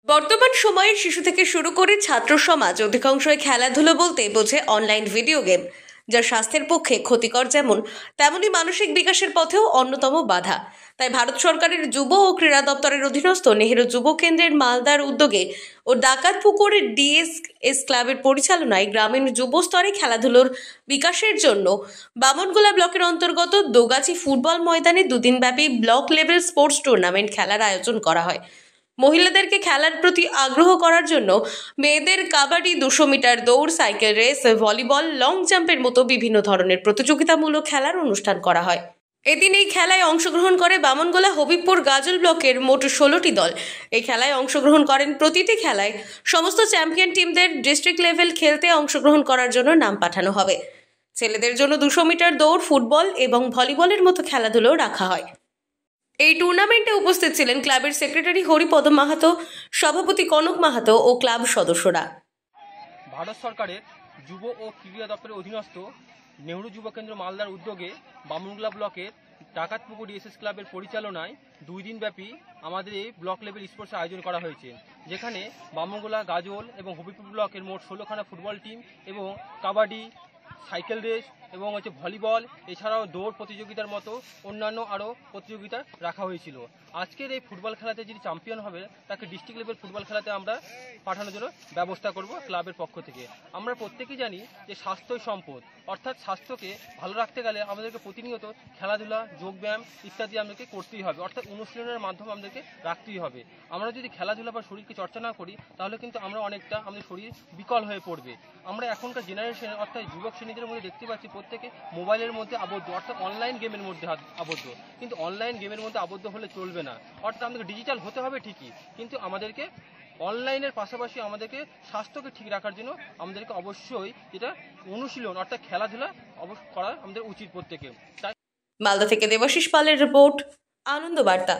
বর্তমান সময়ে শিশু থেকে শুরু করে ছাত্র সমাজ অধিকাংশই খেলাধুলো বলতে বোঝে অনলাইন ভিডিও গেম, যা স্বাস্থ্যের পক্ষে ক্ষতিকর যেমন তেমনি মানসিক বিকাশের পথেও অন্যতম বাধা। তাই ভারত সরকারের যুব ও ক্রীড়া দপ্তরের অধীনস্থ নেহেরু যুব কেন্দ্রের মালদার উদ্যোগে ও ডাকাতপুকুর ডিএসএস ক্লাবের পরিচালনায় গ্রামীণ যুব স্তরে খেলাধুলোর বিকাশের জন্য বামনগোলা ব্লকের অন্তর্গত দোগাছি ফুটবল ময়দানে দুদিনব্যাপী ব্লক লেভেল স্পোর্টস টুর্নামেন্ট খেলার আয়োজন করা হয়। মহিলাদেরকে খেলার প্রতি আগ্রহ করার জন্য মেয়েদের কাবাডি, 200 মিটার দৌড়, সাইকেল রেস, ভলিবল, লং জাম্পের মতো বিভিন্ন ধরনের প্রতিযোগিতামূলক খেলার অনুষ্ঠান করা হয়। এদিন এই খেলায় অংশগ্রহণ করে বামনগোলা হবিবপুর গাজল ব্লকের মোট 16টি দল। এই খেলায় অংশগ্রহণ করেন। প্রতিটি খেলায় সমস্ত চ্যাম্পিয়ন টিমদের ডিস্ট্রিক্ট লেভেল খেলতে অংশগ্রহণ করার জন্য নাম পাঠানো হবে। ছেলেদের জন্য 200 মিটার দৌড়, ফুটবল এবং ভলিবলের মতো খেলাধুলো রাখা হয়। এই টুর্নামেন্টে উপস্থিত ছিলেন ক্লাবের সেক্রেটারি হরিপদ মাহাতো, সভাপতি কনক মাহাতো ও ক্লাব সদস্যরা। ভারত সরকারের যুব ও ক্রীড়া দপ্তরের অধীনস্থ নেহরু যুব কেন্দ্র মালদার উদ্যোগে বামনগোলা ব্লকের ডাকাতপুকুর ডিএসএস ক্লাবের পরিচালনায় 2 দিনব্যাপী আমাদের এই ব্লক লেভেল স্পোর্টস আয়োজন করা হয়েছে, যেখানে বামনগোলা, গাজল এবং হবিবপুর ব্লকের মোট 16খানা ফুটবল টিম এবং কাবাডি, সাইকেল রেস এবং ভলিবল, এছাড়াও দৌড় প্রতিযোগিতার মতো অন্যান্য আরও প্রতিযোগিতা রাখা হয়েছিল। আজকের এই ফুটবল খেলাতে যিনি চ্যাম্পিয়ন হবে তাকে ডিস্ট্রিক্ট লেভেল ফুটবল খেলাতে আমরা পাঠানোর জন্য ব্যবস্থা করব ক্লাবের পক্ষ থেকে। আমরা প্রত্যেকেই জানি যে স্বাস্থ্যই সম্পদ, অর্থাৎ স্বাস্থ্যকে ভালো রাখতে গেলে আমাদেরকে প্রতিনিয়ত খেলাধুলা, যোগব্যায়াম ইত্যাদি আমাদেরকে করতেই হবে, অর্থাৎ অনুশীলনের মাধ্যমে আমাদেরকে রাখতেই হবে। আমরা যদি খেলাধুলা বা শরীরকে চর্চা না করি তাহলে কিন্তু আমরা অনেকটা আমাদের শরীর বিকল হয়ে পড়বে। আমরা এখনকার জেনারেশন অর্থাৎ যুবক শ্রেণীদের মধ্যে দেখতে পাচ্ছি প্রত্যেকে মোবাইলের মধ্যে আবদ্ধ, অর্থাৎ অনলাইন গেমের মধ্যে আবদ্ধ। কিন্তু অনলাইন গেমের মধ্যে আবদ্ধ হলে চলবে না, অর্থাৎ আমাদেরকে ডিজিটাল হতে হবে ঠিকই, কিন্তু আমাদেরকে অনলাইনের পাশাপাশি আমাদেরকে স্বাস্থ্যকে ঠিক রাখার জন্য আমাদেরকে অবশ্যই যেটা অনুশীলন অর্থাৎ খেলাধুলা করা আমাদের উচিত প্রত্যেকে। তাই মালদা থেকে দেবাশিস পালের রিপোর্ট, আনন্দ বার্তা।